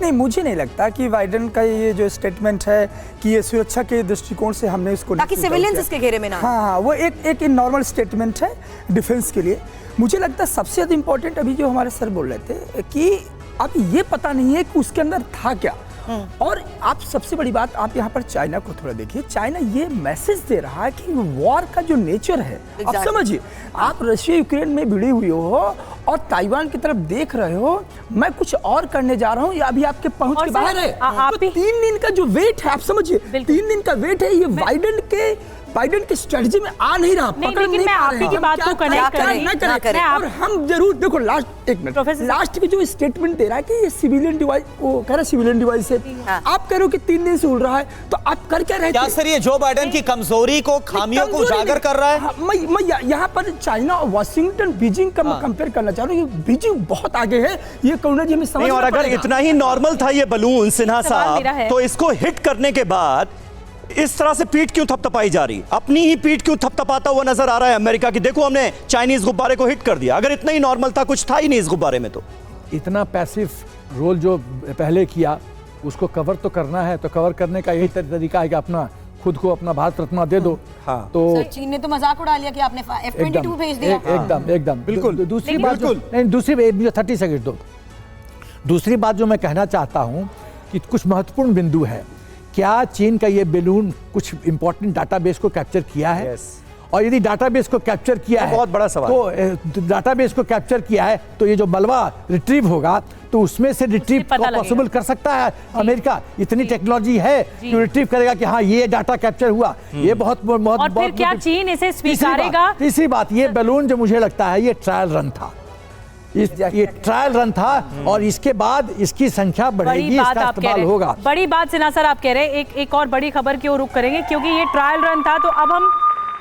[SPEAKER 9] नहीं, मुझे नहीं लगता कि बाइडेन का ये जो स्टेटमेंट है कि ये सुरक्षा के दृष्टिकोण से हमने इसको
[SPEAKER 6] ताकि सिविलियंस इसके घेरे में ना।
[SPEAKER 9] हाँ, वो एक नॉर्मल स्टेटमेंट है डिफेंस के लिए। मुझे लगता है सबसे ज्यादा इंपॉर्टेंट अभी जो हमारे सर बोल रहे थे कि अब ये पता नहीं है कि उसके अंदर था क्या। और आप सबसे बड़ी बात, आप यहाँ पर चाइना को थोड़ा देखिए। चाइना ये मैसेज दे रहा है कि वॉर का जो नेचर है, आप समझिए, आप रशिया यूक्रेन में भिड़ी हुई हो और ताइवान की तरफ देख रहे हो, मैं कुछ और करने जा रहा हूँ, या अभी आपके पहुंच के बाहर है। तो 3 दिन का जो वेट है, आप समझिए, 3 दिन का वेट है, ये बाइडेन की स्ट्रेटजी में आ नहीं रहा, पकड़ नहीं पा रहे हैं।
[SPEAKER 1] की बात को कनेक्ट करें
[SPEAKER 9] और हम जरूर देखो, लास्ट की जो स्टेटमेंट दे रहा है कि ये सिविलियन डिवाइस, वो कह रहा है सिविलियन डिवाइस है। आप कह रहे हो कि 3 दिन से उड़ रहा है, तो आप कर क्या रहे थे?
[SPEAKER 5] क्या सर ये जो बाइडेन की कमजोरी को, खामियों को उजागर कर रहा है?
[SPEAKER 9] मैं यहाँ पर चाइना और वाशिंगटन, बीजिंग का मैं कंपेयर करना चाह रहा हूँ। बीजिंग बहुत आगे है, ये करुणा जी हमें समझ
[SPEAKER 3] नहीं, और अगर इतना ही नॉर्मल था ये बलून सिन्हा साहब, तो इसको हिट करने के बाद इस तरह से पीठ क्यों थपथपाई जा रही? अपनी ही पीठ क्यों थपथपाता हुआ नजर आ रहा है अमेरिका की? देखो, हमने चाइनीज गुब्बारे को हिट कर दिया। अगर इतना ही नॉर्मल था, कुछ था ही नहीं इस गुब्बारे में, तो
[SPEAKER 7] इतना पैसिव रोल जो पहले किया उसको कवर तो करना है, तो कवर करने का यही तरीका है कि अपना खुद को अपना भारत रत्न दे दो। हाँ, तो
[SPEAKER 6] चीन ने तो मजाक उड़ा लिया कि आपने F-22 भेज दिया।
[SPEAKER 7] एकदम बिल्कुल। दूसरी बात, नहीं, दूसरी 30 सेकंड दो। दूसरी बात जो मैं कहना चाहता हूं कि कुछ महत्वपूर्ण बिंदु है क्या चीन का ये बैलून कुछ इंपॉर्टेंट डाटाबेस को कैप्चर किया है? और यदि डाटाबेस को कैप्चर किया है,
[SPEAKER 3] बहुत बड़ा सवाल,
[SPEAKER 7] तो डाटाबेस को कैप्चर किया है तो ये जो मलबा रिट्रीव होगा तो उसमें से रिट्रीव पॉसिबल कर सकता है अमेरिका। इतनी टेक्नोलॉजी है कि रिट्रीव करेगा कि हाँ ये डाटा कैप्चर हुआ। ये बहुत बहुत
[SPEAKER 1] और फिर क्या चीन इसे स्वीकारेगा?
[SPEAKER 7] तीसरी बात, ये बैलून जो मुझे लगता है ये ट्रायल रन था, ये ट्रायल रन था और इसके बाद इसकी संख्या बढ़ेगी, इसका इस्तेमाल होगा।
[SPEAKER 1] बड़ी बात सिन्हा सर आप कह रहे हैं। एक और बड़ी खबर की ओर रुख करेंगे क्योंकि ये ट्रायल रन था। तो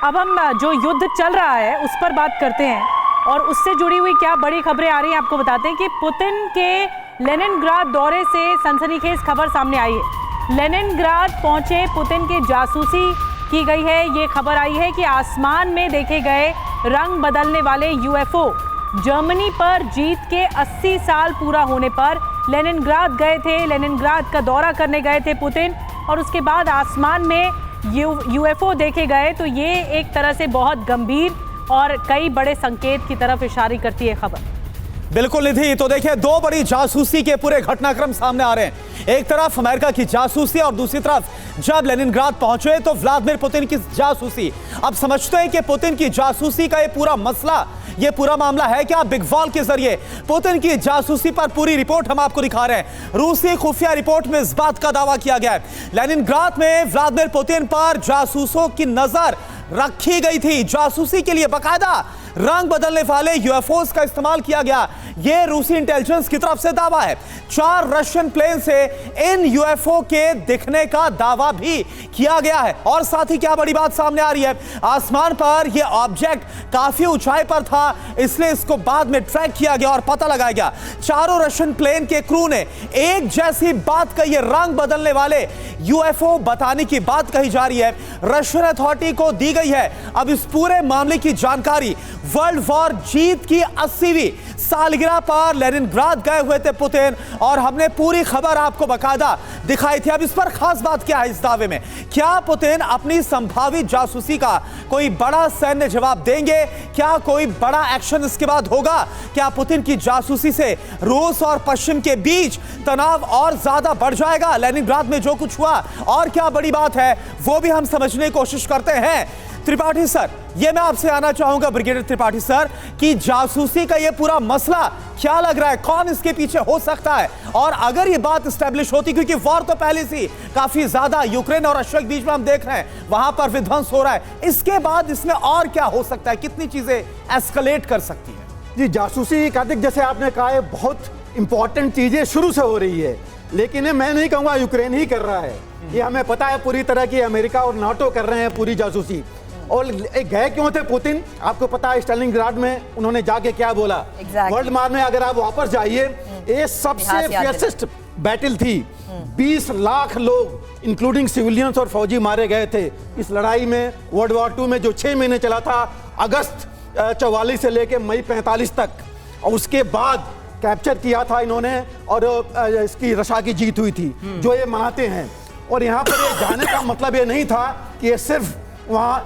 [SPEAKER 1] अब हम जो युद्ध चल रहा है उस पर बात करते हैं और उससे जुड़ी हुई क्या बड़ी खबरें आ रही हैं आपको बताते हैं कि पुतिन के लेनिनग्राद दौरे से सनसनीखेज खबर सामने आई है। लेनिनग्राद पहुंचे पुतिन के जासूसी की गई है। ये खबर आई है कि आसमान में देखे गए रंग बदलने वाले यूएफओ जर्मनी पर जीत के 80 साल पूरा होने पर लेनिनग्राद गए थे। लेनिनग्राद का दौरा करने गए थे पुतिन और उसके बाद आसमान में यूएफओ देखे गए। तो ये एक तरह से बहुत गंभीर और कई बड़े संकेत की तरफ इशारा करती है खबर।
[SPEAKER 5] बिल्कुल निधि, तो देखिए दो बड़ी जासूसी के पूरे घटनाक्रम सामने आ रहे हैं। एक तरफ अमेरिका की जासूसी और दूसरी तरफ जब लेनिनग्राद पहुंचे तो व्लादिमीर पुतिन की जासूसी। अब समझते हैं कि पुतिन की जासूसी का ये पूरा मसला, ये पूरा मामला है क्या बिग वॉल के जरिए पुतिन की जासूसी पर पूरी रिपोर्ट हम आपको दिखा रहे हैं। रूसी खुफिया रिपोर्ट में इस बात का दावा किया गया है लेनिनग्राद में व्लादिमीर पुतिन पर जासूसों की नजर रखी गई थी। जासूसी के लिए बकायदा रंग बदलने वाले यूएफओस का इस्तेमाल किया गया, यह रूसी इंटेलिजेंस की तरफ से दावा है। 4 रशियन प्लेन से इन यूएफओ के दिखने का दावा भी किया गया है। और साथ ही क्या बड़ी बात सामने आ रही है, आसमान पर यह ऑब्जेक्ट काफी ऊंचाई पर था, इसलिए इसको बाद में ट्रैक किया गया और पता लगाया गया। चारों रशियन प्लेन के क्रू ने एक जैसी बात कही है, रंग बदलने वाले यूएफओ बताने की बात कही जा रही है, रशियन अथॉरिटी को दी गई है। अब इस पूरे मामले की जानकारी वर्ल्ड वॉर जीत की 80वीं सालगिरह पर लेनिनग्राद गए हुए थे पुतिन और हमने पूरी खबर आपको बकायदा दिखाई थी। अब इस पर खास बात क्या है इस दावे में, क्या पुतिन अपनी संभावित जासूसी का कोई बड़ा सैन्य जवाब देंगे? क्या कोई बड़ा एक्शन इसके बाद होगा? क्या पुतिन की जासूसी से रूस और पश्चिम के बीच तनाव और ज्यादा बढ़ जाएगा? लेनिनग्राद में जो कुछ हुआ और क्या बड़ी बात है वो भी हम समझने की कोशिश करते हैं। त्रिपाठी सर, ये मैं आपसे आना चाहूंगा ब्रिगेडियर त्रिपाठी सर कि जासूसी का ये पूरा मसला क्या लग रहा है, कौन इसके पीछे हो सकता है? और अगर ये बात एस्टेब्लिश होती, क्योंकि वॉर तो पहले से काफी ज्यादा यूक्रेन और रशिया के बीच में हम देख रहे हैं, वहां पर विध्वंस हो रहा है, इसके बाद इसमें और क्या हो सकता है, कितनी चीजें एस्केलेट कर सकती है?
[SPEAKER 4] जी, जासूसी कार्तिक जैसे आपने कहा है बहुत इंपॉर्टेंट चीजें शुरू से हो रही है, लेकिन मैं नहीं कहूंगा यूक्रेन ही कर रहा है, ये हमें पता है पूरी तरह की अमेरिका और नाटो कर रहे हैं पूरी जासूसी। और गए क्यों थे पुतिन? आपको पता है स्टालिनग्राड में उन्होंने जाके क्या बोला। वर्ल्ड वार में अगर आप वापस जाइए, ये सबसे फियरेस्ट बैटल थी। 20 लाख लोग इंक्लूडिंग सिविलियंस और फौजी मारे गए थे इस लड़ाई में। वर्ल्ड वॉर 2 में जो 6 महीने चला था, अगस्त 44 से लेके मई 45 तक, और उसके बाद कैप्चर किया था इन्होंने और इसकी रशा की जीत हुई थी जो ये मनाते हैं। और यहाँ पर ये जाने का मतलब ये नहीं था कि ये सिर्फ वहाँ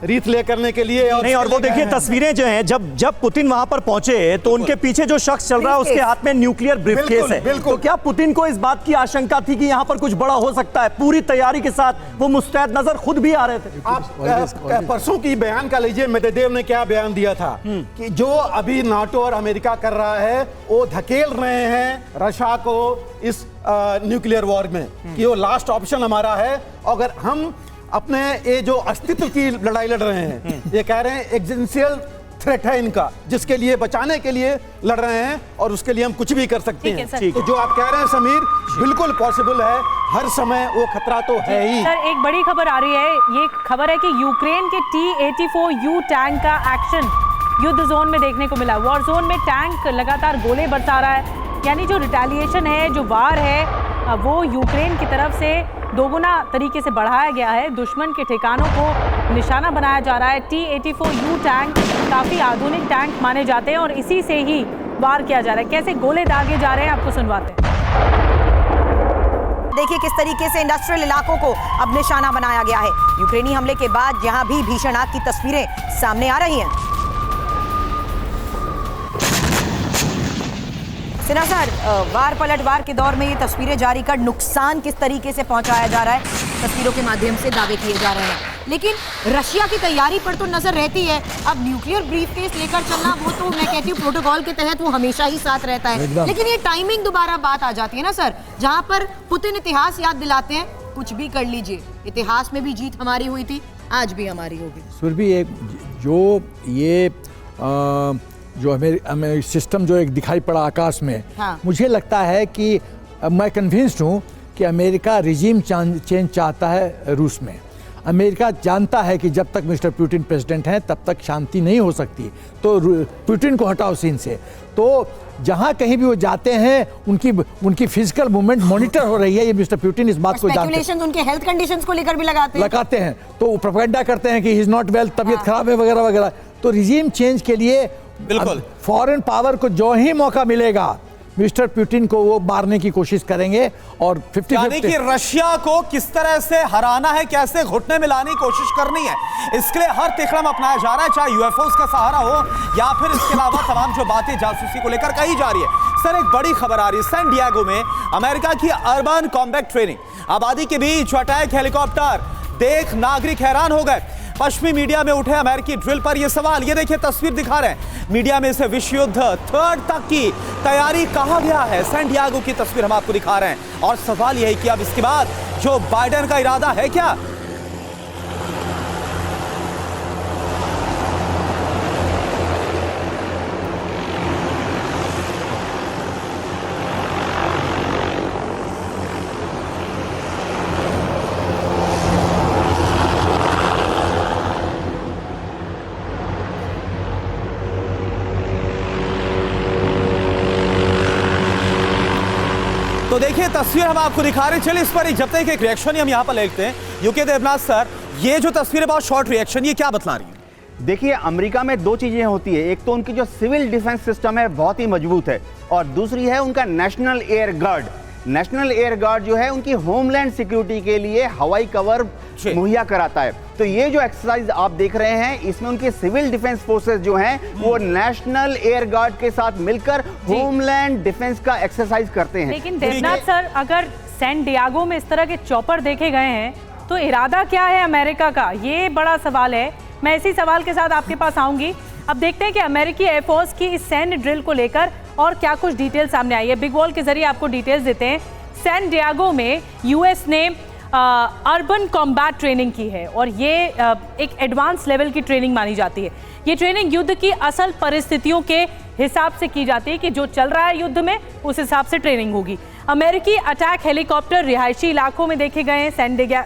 [SPEAKER 4] रीत ले करने के लिए
[SPEAKER 3] नहीं। और वो देखिए तस्वीरें जो हैं, जब पुतिन वहां पर पहुंचे तो उनके पीछे जो शख्स चल रहा है उसके हाथ में न्यूक्लियर ब्रीफकेस है। तो क्या पुतिन को इस बात की आशंका थी कि यहाँ पर कुछ बड़ा हो सकता है? पूरी तैयारी के साथ वो मुस्तैद नजर खुद भी आ रहे थे।
[SPEAKER 4] आप परसों की बयान का लीजिए, मेदवेदेव ने क्या बयान दिया था कि जो अभी नाटो और अमेरिका कर रहा है वो धकेल रहे हैं रशिया को इस न्यूक्लियर वॉर में, कि वो लास्ट ऑप्शन हमारा है। अगर हम अपने ये जो अस्तित्व की लड़ाई लड़ रहे हैं, ये कह रहे हैं एग्जिस्टेंशियल थ्रेट है इनका, जिसके लिए बचाने के लिए लड़ रहे हैं और उसके लिए हम कुछ भी कर सकते हैं। तो जो आप कह रहे हैं समीर, बिल्कुल पॉसिबल है, हर समय वो खतरा तो है ही।
[SPEAKER 1] सर, एक बड़ी खबर आ रही है, ये खबर है कि यूक्रेन के T-84U टैंक का एक्शन युद्ध जोन में देखने को मिला। वॉर जोन में टैंक लगातार गोले बरसा रहा है, यानी जो रिटेलिएशन है, जो वार है, वो यूक्रेन की तरफ से दोगुना तरीके से बढ़ाया गया है। दुश्मन के ठिकानों को निशाना बनाया जा रहा है। T-84U टैंक काफ़ी आधुनिक टैंक माने जाते हैं और इसी से ही वार किया जा रहा है। कैसे गोले दागे जा रहे हैं आपको सुनवाते हैं।
[SPEAKER 6] देखिए किस तरीके से इंडस्ट्रियल इलाकों को अब निशाना बनाया गया है। यूक्रेनी हमले के बाद यहां भी भीषण आग की तस्वीरें सामने आ रही हैं। सिन्हा सर, वार पलटवार के दौर में ये तस्वीरें जारी कर नुकसान किस तरीके से पहुंचाया जा रहा है, तस्वीरों के माध्यम से दावे किए जा रहे हैं, लेकिन रशिया की तैयारी पर तो नजर रहती है। अब न्यूक्लियर ब्रीफकेस लेकर चलना, वो तो मैं कहती हूँ प्रोटोकॉल के तहत वो हमेशा ही साथ रहता है, लेकिन ये टाइमिंग दोबारा बात आ जाती है ना सर, जहां पर पुतिन इतिहास याद दिलाते हैं, कुछ भी कर लीजिए, इतिहास में भी जीत हमारी हुई थी, आज भी हमारी होगी।
[SPEAKER 7] सुरभि, एक जो ये जो हमें सिस्टम जो एक दिखाई पड़ा आकाश में,
[SPEAKER 6] हाँ।
[SPEAKER 7] मुझे लगता है कि मैं कन्विंस्ड हूँ कि अमेरिका रिजीम चेंज चाहता है रूस में। अमेरिका जानता है कि जब तक मिस्टर पुतिन प्रेसिडेंट हैं तब तक शांति नहीं हो सकती, तो पुतिन को हटाओ सीन से। तो जहाँ कहीं भी वो जाते हैं उनकी फिजिकल मूवमेंट मॉनिटर हो रही है, ये मिस्टर पुतिन इस बात को जानते हैं।
[SPEAKER 6] उनके हेल्थ कंडीशंस को लेकर भी लगाते हैं
[SPEAKER 7] तो प्रोपेगेंडा करते हैं कि ही इज नॉट वेल, तबीयत खराब है वगैरह वगैरह। तो रिजीम चेंज के लिए
[SPEAKER 5] बिल्कुल
[SPEAKER 7] फॉरेन पावर को जो ही मौका मिलेगा मिस्टर पुतिन को वो मारने की कोशिश करेंगे और 50-50
[SPEAKER 5] यानी कि रशिया को किस तरह से हराना है, कैसे घुटने में लाने की कोशिश करनी है, इसके लिए हर तिकड़म अपनाया जा रहा है, चाहे यूएफओस का सहारा हो या फिर इसके अलावा तमाम जो बातें जासूसी को लेकर कही जा रही है। सर, एक बड़ी खबर आ रही है, सैन डिएगो में अमेरिका की अर्बन कॉम्बैट ट्रेनिंग, आबादी के बीच अटैक हेलीकॉप्टर देख नागरिक हैरान हो गए। पश्चिमी मीडिया में उठे अमेरिकी ड्रिल पर यह सवाल, ये देखिए तस्वीर दिखा रहे हैं मीडिया में, इसे विश्व युद्ध 3 तक की तैयारी कहा गया है। सैन डिएगो की तस्वीर हम आपको दिखा रहे हैं और सवाल यह है कि अब इसके बाद जो बाइडेन का इरादा है क्या? तो देखिए तस्वीर हम आपको दिखा रहे हैं, चलिए इस पर जब तक एक रिएक्शन हम यहां पर लेते हैं। यूके देवनाथ सर, ये जो तस्वीर है बहुत शॉर्ट रिएक्शन, ये क्या बतला रही है?
[SPEAKER 8] देखिए, अमेरिका में 2 चीजें होती है, एक तो उनकी जो सिविल डिफेंस सिस्टम है बहुत ही मजबूत है, और दूसरी है उनका national air guard. National air guard जो है उनकी होमलैंड सिक्योरिटी के लिए हवाई कवर मुहैया कराता है। तो ये जो एक्सरसाइज आप देख रहे हैं, इसमें उनके सिविल डिफेंस फोर्सेस जो हैं वो नेशनल एयर गार्ड के साथ मिलकर होमलैंड डिफेंस का एक्सरसाइज करते हैं।
[SPEAKER 1] लेकिन देवनाथ सर, अगर सैन डिएगो में इस तरह के चॉपर देखे गए हैं तो इरादा क्या है अमेरिका का, ये बड़ा सवाल है। मैं इसी सवाल के साथ आपके पास आऊंगी। अब देखते हैं कि अमेरिकी एयरफोर्स की इस सैन ड्रिल को लेकर और क्या कुछ डिटेल सामने आई है। बिग वॉल के जरिए आपको डिटेल्स देते हैं। सैन डिएगो में यूएस ने अर्बन कॉम्बैट ट्रेनिंग की है और ये एक एडवांस लेवल की ट्रेनिंग मानी जाती है। ये ट्रेनिंग युद्ध की असल परिस्थितियों के हिसाब से की जाती है कि जो चल रहा है युद्ध में उस हिसाब से ट्रेनिंग होगी। अमेरिकी अटैक हेलीकॉप्टर रिहायशी इलाकों में देखे गए हैं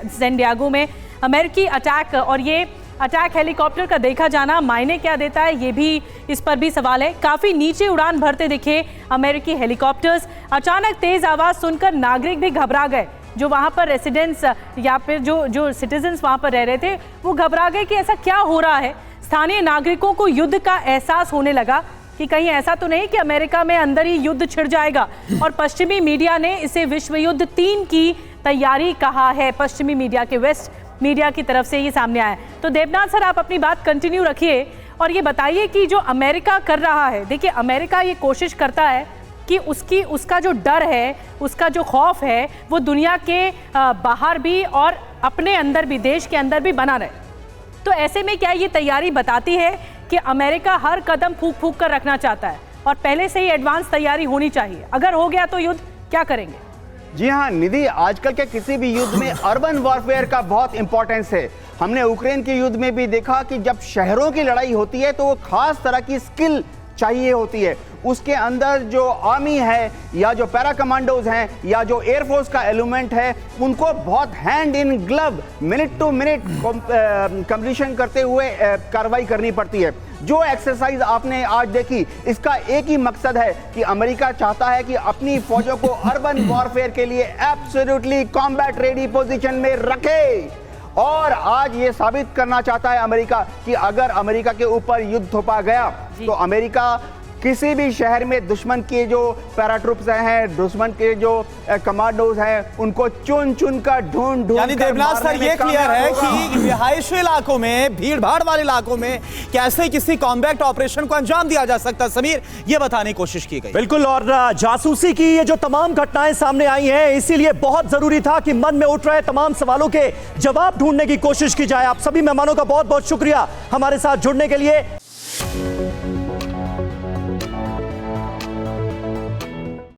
[SPEAKER 1] सैन डिएगो में। अमेरिकी अटैक और ये अटैक हेलीकॉप्टर का देखा जाना मायने क्या देता है, ये भी इस पर भी सवाल है। काफ़ी नीचे उड़ान भरते दिखे अमेरिकी हेलीकॉप्टर्स। अचानक तेज़ आवाज़ सुनकर नागरिक भी घबरा गए, जो वहाँ पर रेसिडेंट्स या फिर जो सिटीजन्स वहाँ पर रह रहे थे वो घबरा गए कि ऐसा क्या हो रहा है। स्थानीय नागरिकों को युद्ध का एहसास होने लगा कि कहीं ऐसा तो नहीं कि अमेरिका में अंदर ही युद्ध छिड़ जाएगा, और पश्चिमी मीडिया ने इसे विश्व युद्ध 3 की तैयारी कहा है। पश्चिमी मीडिया के वेस्ट मीडिया की तरफ से ये सामने आया है। तो देवनाथ सर, आप अपनी बात कंटिन्यू रखिए और ये बताइए कि जो अमेरिका कर रहा है, देखिए अमेरिका ये कोशिश करता है कि उसका जो डर है, उसका जो खौफ है, वो दुनिया के बाहर भी और अपने अंदर भी, देश के अंदर भी बना रहे। तो ऐसे में क्या ये तैयारी बताती है कि अमेरिका हर कदम फूंक फूंक कर रखना चाहता है और पहले से ही एडवांस तैयारी होनी चाहिए? अगर हो गया तो युद्ध क्या करेंगे?
[SPEAKER 8] जी हाँ निधि, आजकल के किसी भी युद्ध में अर्बन वॉरफेयर का बहुत इंपॉर्टेंस है। हमने यूक्रेन के युद्ध में भी देखा कि जब शहरों की लड़ाई होती है तो वो खास तरह की स्किल चाहिए होती है। उसके अंदर जो आर्मी है या जो पैरा कमांडोज हैं या जो एयरफोर्स का एलिमेंट है, उनको बहुत hand in glove, minute to minute completion करते हुए कार्रवाई करनी पड़ती है। जो एक्सरसाइज आपने आज देखी, इसका एक ही मकसद है कि अमेरिका चाहता है कि अपनी फौजों को अर्बन वॉरफेयर के लिए एब्सोल्युटली कॉम्बैट रेडी पोजीशन में रखे। और आज ये साबित करना चाहता है अमेरिका कि अगर अमेरिका के ऊपर युद्ध थोपा गया तो अमेरिका किसी भी शहर में दुश्मन के जो पैराट्रूप्स हैं, दुश्मन के जो कमांडोज हैं, उनको चुन चुन कर ढूंढ
[SPEAKER 5] यानी देवनाथ सर ये क्लियर है कि रिहायशी इलाकों में, भीड़ भाड़ वाले इलाकों में कैसे किसी कॉम्बैक्ट ऑपरेशन को अंजाम दिया जा सकता है, समीर ये बताने की कोशिश की गई।
[SPEAKER 3] बिल्कुल, और जासूसी की ये जो तमाम घटनाएं सामने आई हैं, इसीलिए बहुत जरूरी था कि मन में उठ रहे तमाम सवालों के जवाब ढूंढने की कोशिश की जाए। आप सभी मेहमानों का बहुत बहुत शुक्रिया हमारे साथ जुड़ने के लिए।